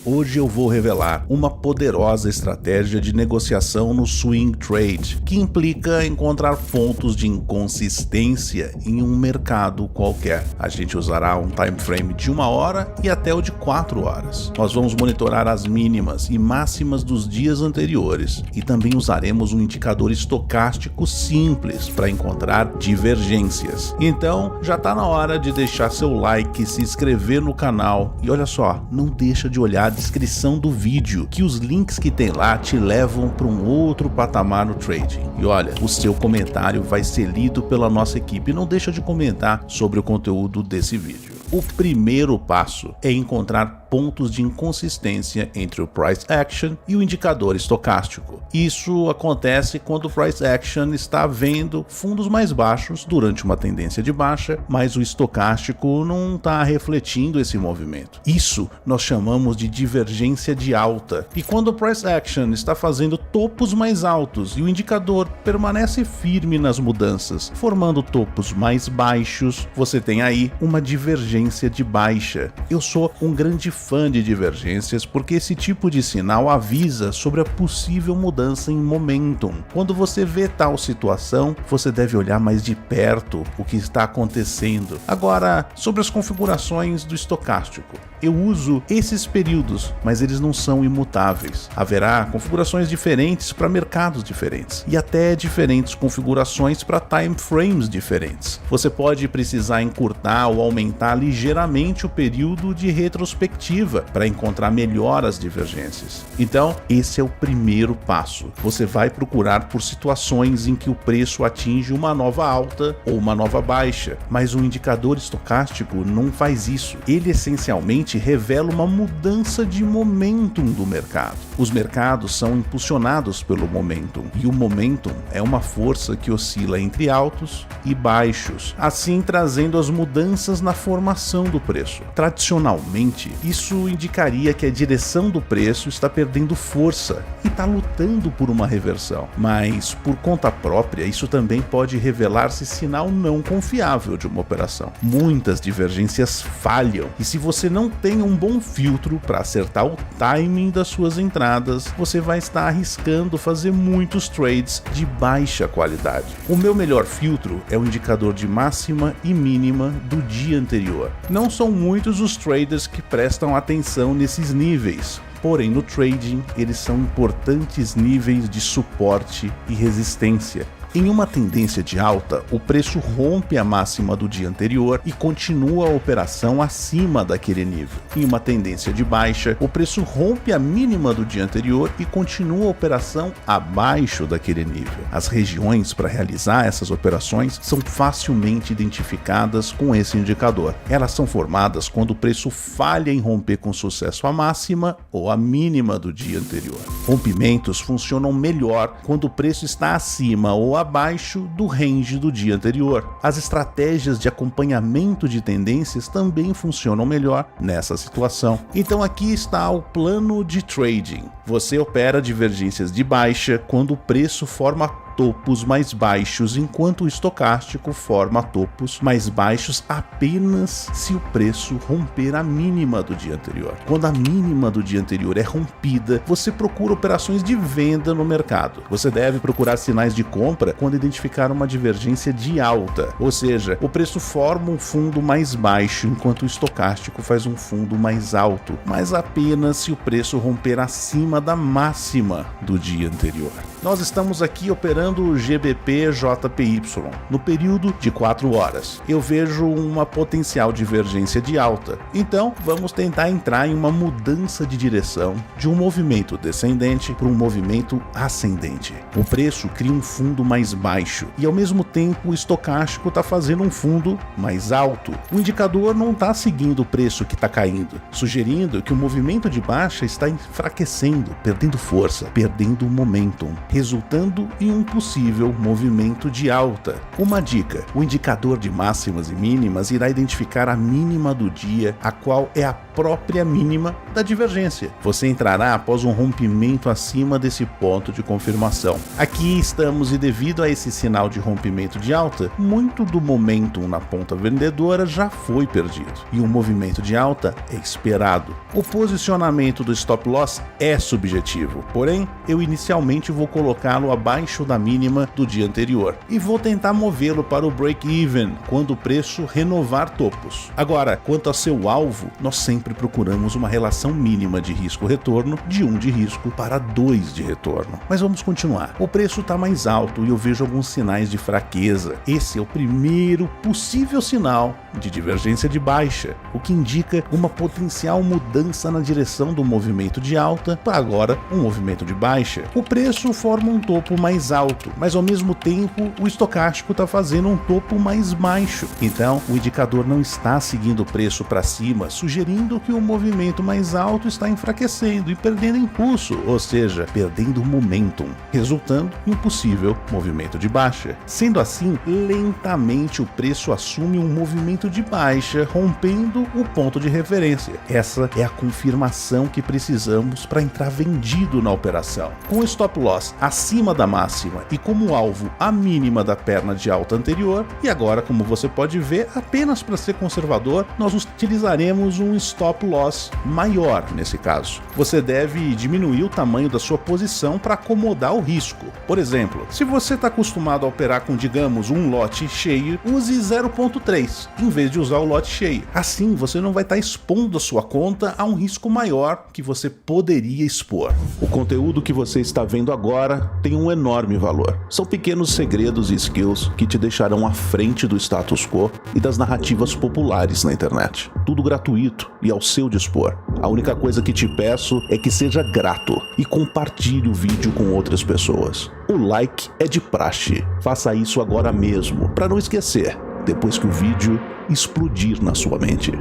Hoje eu vou revelar uma poderosa estratégia de negociação no swing trade, que implica encontrar pontos de inconsistência em um mercado qualquer. A gente usará um time frame de 1 hora e até o de 4 horas. Nós vamos monitorar as mínimas e máximas dos dias anteriores e também usaremos um indicador estocástico simples para encontrar divergências. Então já está na hora de deixar seu like, se inscrever no canal e olha só, não deixa de olhar a descrição do vídeo, que os links que tem lá te levam para um outro patamar no trading. E olha, o seu comentário vai ser lido pela nossa equipe. Não deixa de comentar sobre o conteúdo desse vídeo. O primeiro passo é encontrar pontos de inconsistência entre o Price Action e o indicador estocástico. Isso acontece quando o Price Action está vendo fundos mais baixos durante uma tendência de baixa, mas o estocástico não está refletindo esse movimento. Isso nós chamamos de divergência de alta. E quando o Price Action está fazendo topos mais altos e o indicador permanece firme nas mudanças, formando topos mais baixos, você tem aí uma divergência de baixa. Eu sou um grande fã de divergências porque esse tipo de sinal avisa sobre a possível mudança em momentum. Quando você vê tal situação, você deve olhar mais de perto o que está acontecendo. Agora, sobre as configurações do estocástico. Eu uso esses períodos, mas eles não são imutáveis. Haverá configurações diferentes para mercados diferentes e até diferentes configurações para time frames diferentes. Você pode precisar encurtar ou aumentar ligeiramente o período de retrospectiva para encontrar melhor as divergências. Então, esse é o primeiro passo. Você vai procurar por situações em que o preço atinge uma nova alta ou uma nova baixa, mas o indicador estocástico não faz isso. Ele essencialmente revela uma mudança de momentum do mercado. Os mercados são impulsionados pelo momentum, e o momentum é uma força que oscila entre altos e baixos, assim trazendo as mudanças na formação do preço. Tradicionalmente, isso indicaria que a direção do preço está perdendo força e está lutando por uma reversão, mas por conta própria, isso também pode revelar-se sinal não confiável de uma operação. Muitas divergências falham, e se você não tem um bom filtro para acertar o timing das suas entradas, você vai estar arriscando fazer muitos trades de baixa qualidade. O meu melhor filtro é o indicador de máxima e mínima do dia anterior. Não são muitos os traders que prestam atenção nesses níveis, porém no trading eles são importantes níveis de suporte e resistência. Em uma tendência de alta, o preço rompe a máxima do dia anterior e continua a operação acima daquele nível. Em uma tendência de baixa, o preço rompe a mínima do dia anterior e continua a operação abaixo daquele nível. As regiões para realizar essas operações são facilmente identificadas com esse indicador. Elas são formadas quando o preço falha em romper com sucesso a máxima ou a mínima do dia anterior. Rompimentos funcionam melhor quando o preço está acima ou abaixo do range do dia anterior. As estratégias de acompanhamento de tendências também funcionam melhor nessa situação. Então aqui está o plano de trading. Você opera divergências de baixa quando o preço forma topos mais baixos, enquanto o estocástico forma topos mais baixos apenas se o preço romper a mínima do dia anterior. Quando a mínima do dia anterior é rompida, você procura operações de venda no mercado. Você deve procurar sinais de compra quando identificar uma divergência de alta, ou seja, o preço forma um fundo mais baixo, enquanto o estocástico faz um fundo mais alto, mas apenas se o preço romper acima da máxima do dia anterior. Nós estamos aqui operando o GBP-JPY no período de 4 horas. Eu vejo uma potencial divergência de alta, então vamos tentar entrar em uma mudança de direção de um movimento descendente para um movimento ascendente. O preço cria um fundo mais baixo e ao mesmo tempo o estocástico está fazendo um fundo mais alto. O indicador não está seguindo o preço que está caindo, sugerindo que o movimento de baixa está enfraquecendo, perdendo força, perdendo momentum, resultando em um possível movimento de alta. Uma dica: o indicador de máximas e mínimas irá identificar a mínima do dia, a qual é a própria mínima da divergência. Você entrará após um rompimento acima desse ponto de confirmação. Aqui estamos e devido a esse sinal de rompimento de alta, muito do momentum na ponta vendedora já foi perdido e um movimento de alta é esperado. O posicionamento do stop loss é subjetivo, porém eu inicialmente vou colocá-lo abaixo da mínima do dia anterior e vou tentar movê-lo para o break-even quando o preço renovar topos. Agora, quanto a seu alvo, nós sempre procuramos uma relação mínima de risco-retorno de 1 de risco para 2 de retorno. Mas vamos continuar. O preço está mais alto e eu vejo alguns sinais de fraqueza. Esse é o primeiro possível sinal de divergência de baixa, o que indica uma potencial mudança na direção do movimento de alta para agora um movimento de baixa. O preço forma um topo mais alto, mas ao mesmo tempo o estocástico está fazendo um topo mais baixo. Então o indicador não está seguindo o preço para cima, sugerindo que o movimento mais alto está enfraquecendo e perdendo impulso, ou seja, perdendo momentum, resultando em um possível movimento de baixa. Sendo assim, lentamente o preço assume um movimento de baixa, rompendo o ponto de referência. Essa é a confirmação que precisamos para entrar vendido na operação. Com o stop loss acima da máxima e como alvo a mínima da perna de alta anterior, e agora, como você pode ver, apenas para ser conservador, nós utilizaremos um stop loss maior nesse caso. Você deve diminuir o tamanho da sua posição para acomodar o risco. Por exemplo, se você está acostumado a operar com, digamos, um lote cheio, use 0.3 em vez de usar o lote cheio. Assim, você não vai estar expondo a sua conta a um risco maior que você poderia expor. O conteúdo que você está vendo agora tem um enorme valor. São pequenos segredos e skills que te deixarão à frente do status quo e das narrativas populares na internet. Tudo gratuito e ao seu dispor. A única coisa que te peço é que seja grato e compartilhe o vídeo com outras pessoas. O like é de praxe. Faça isso agora mesmo, para não esquecer, depois que o vídeo explodir na sua mente.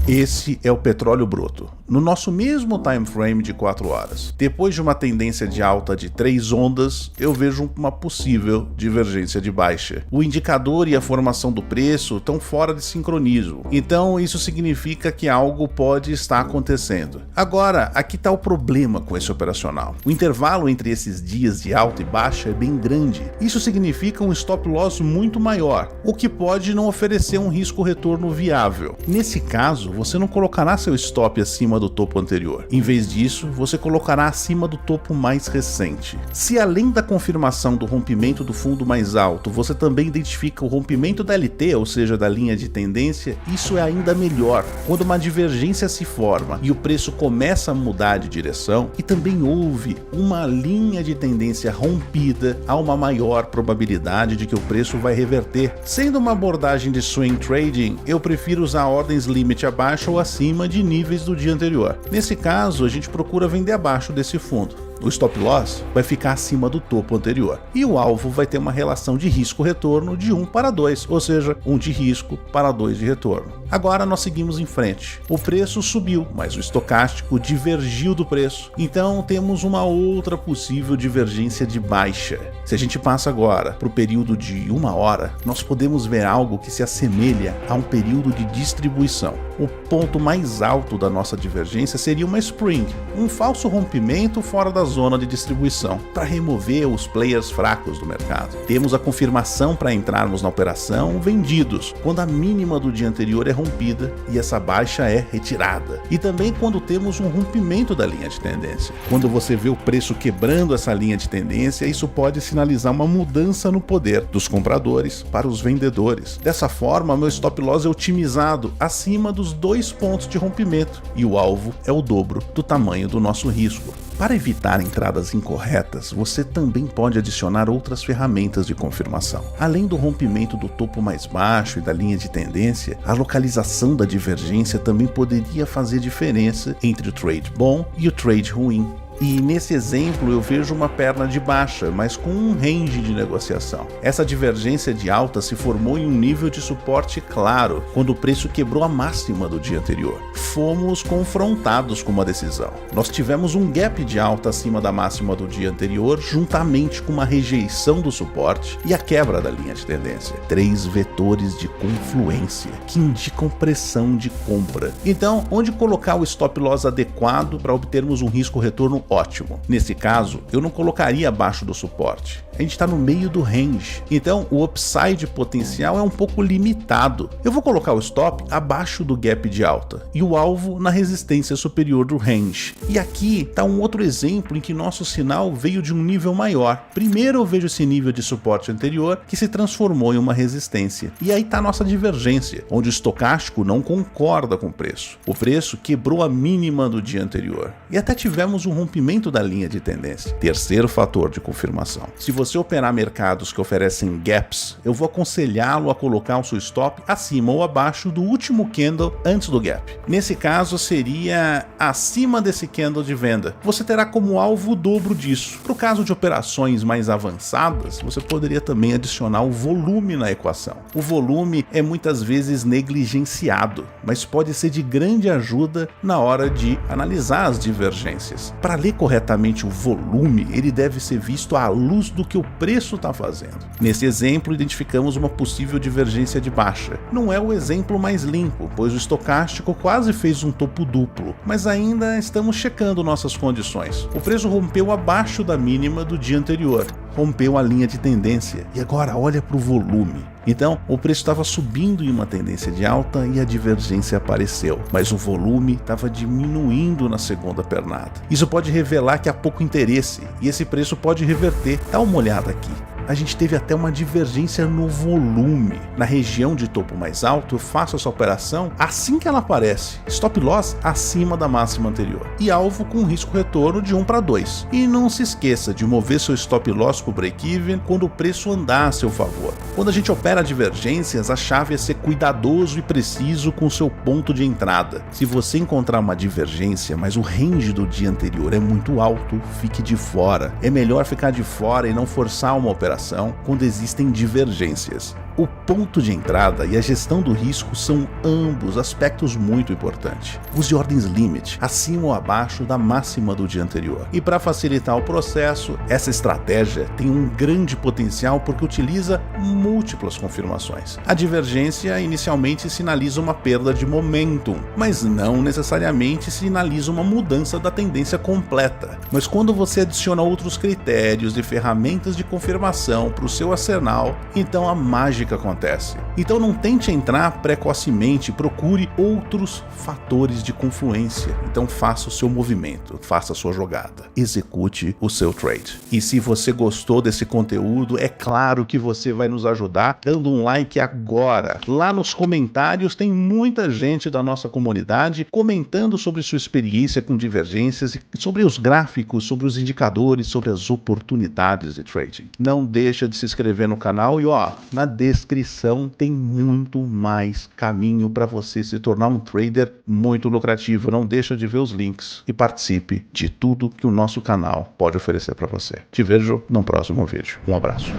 Esse é o petróleo bruto, no nosso mesmo time frame de 4 horas. Depois de uma tendência de alta de 3 ondas, eu vejo uma possível divergência de baixa. O indicador e a formação do preço estão fora de sincronismo, então isso significa que algo pode estar acontecendo. Agora, aqui está o problema com esse operacional. O intervalo entre esses dias de alta e baixa é bem grande. Isso significa um stop loss muito maior, o que pode não oferecer um risco-retorno viável. Nesse caso, você não colocará seu stop acima do topo anterior. Em vez disso, você colocará acima do topo mais recente. Se além da confirmação do rompimento do fundo mais alto, você também identifica o rompimento da LT, ou seja, da linha de tendência, isso é ainda melhor. Quando uma divergência se forma e o preço começa a mudar de direção, e também houve uma linha de tendência rompida, há uma maior probabilidade de que o preço vai reverter. Sendo uma abordagem de swing trading, eu prefiro usar ordens limit abaixo ou acima de níveis do dia anterior. Nesse caso, a gente procura vender abaixo desse fundo. O stop loss vai ficar acima do topo anterior e o alvo vai ter uma relação de risco-retorno de 1 para 2, ou seja, 1 de risco para 2 de retorno. Agora nós seguimos em frente. O preço subiu, mas o estocástico divergiu do preço, então temos uma outra possível divergência de baixa. Se a gente passa agora para o período de 1 hora, nós podemos ver algo que se assemelha a um período de distribuição. O ponto mais alto da nossa divergência seria uma spring, um falso rompimento fora da zona de distribuição, para remover os players fracos do mercado. Temos a confirmação para entrarmos na operação vendidos, quando a mínima do dia anterior é rompida e essa baixa é retirada. E também quando temos um rompimento da linha de tendência. Quando você vê o preço quebrando essa linha de tendência, isso pode sinalizar uma mudança no poder dos compradores para os vendedores. Dessa forma, meu stop loss é otimizado acima dos 2 pontos de rompimento e o alvo é o dobro do tamanho do nosso risco. Para evitar entradas incorretas, você também pode adicionar outras ferramentas de confirmação. Além do rompimento do topo mais baixo e da linha de tendência, a localização da divergência também poderia fazer diferença entre o trade bom e o trade ruim. E nesse exemplo eu vejo uma perna de baixa, mas com um range de negociação. Essa divergência de alta se formou em um nível de suporte claro, quando o preço quebrou a máxima do dia anterior. Fomos confrontados com uma decisão. Nós tivemos um gap de alta acima da máxima do dia anterior, juntamente com uma rejeição do suporte e a quebra da linha de tendência. 3 vetores de confluência que indicam pressão de compra. Então, onde colocar o stop loss adequado para obtermos um risco-retorno ótimo? Nesse caso, eu não colocaria abaixo do suporte. A gente está no meio do range, então o upside potencial é um pouco limitado. Eu vou colocar o stop abaixo do gap de alta e o alvo na resistência superior do range. E aqui está um outro exemplo em que nosso sinal veio de um nível maior. Primeiro eu vejo esse nível de suporte anterior que se transformou em uma resistência. E aí está a nossa divergência, onde o estocástico não concorda com o preço. O preço quebrou a mínima do dia anterior. E até tivemos um rompimento da linha de tendência. Terceiro fator de confirmação. Se você operar mercados que oferecem gaps, eu vou aconselhá-lo a colocar o seu stop acima ou abaixo do último candle antes do gap. Nesse caso seria acima desse candle de venda. Você terá como alvo o dobro disso. Para o caso de operações mais avançadas, você poderia também adicionar o volume na equação. O volume é muitas vezes negligenciado, mas pode ser de grande ajuda na hora de analisar as divergências. Para ler corretamente o volume, ele deve ser visto à luz do que o preço está fazendo. Nesse exemplo, identificamos uma possível divergência de baixa. Não é o exemplo mais limpo, pois o estocástico quase fez um topo duplo, mas ainda estamos checando nossas condições. O preço rompeu abaixo da mínima do dia anterior, rompeu a linha de tendência e agora olha para o volume. Então, o preço estava subindo em uma tendência de alta e a divergência apareceu, mas o volume estava diminuindo na segunda pernada. Isso pode revelar que há pouco interesse e esse preço pode reverter. Dá uma olhada aqui. A gente teve até uma divergência no volume. Na região de topo mais alto, eu faço essa operação assim que ela aparece. Stop loss acima da máxima anterior. E alvo com risco retorno de 1 para 2. E não se esqueça de mover seu stop loss para o break-even quando o preço andar a seu favor. Quando a gente opera divergências, a chave é ser cuidadoso e preciso com o seu ponto de entrada. Se você encontrar uma divergência, mas o range do dia anterior é muito alto, fique de fora. É melhor ficar de fora e não forçar uma operação quando existem divergências. O ponto de entrada e a gestão do risco são ambos aspectos muito importantes. Use ordens limit acima ou abaixo da máxima do dia anterior. E para facilitar o processo, essa estratégia tem um grande potencial porque utiliza múltiplas confirmações. A divergência inicialmente sinaliza uma perda de momentum, mas não necessariamente sinaliza uma mudança da tendência completa. Mas quando você adiciona outros critérios e ferramentas de confirmação para o seu arsenal, então a mágica acontece. Então não tente entrar precocemente, procure outros fatores de confluência. Então faça o seu movimento, faça a sua jogada, execute o seu trade. E se você gostou desse conteúdo, é claro que você vai nos ajudar dando um like agora. Lá nos comentários tem muita gente da nossa comunidade comentando sobre sua experiência com divergências e sobre os gráficos, sobre os indicadores, sobre as oportunidades de trading. Não deixa de se inscrever no canal e na descrição tem muito mais caminho para você se tornar um trader muito lucrativo. Não deixa de ver os links e participe de tudo que o nosso canal pode oferecer para você. Te vejo no próximo vídeo. Um abraço.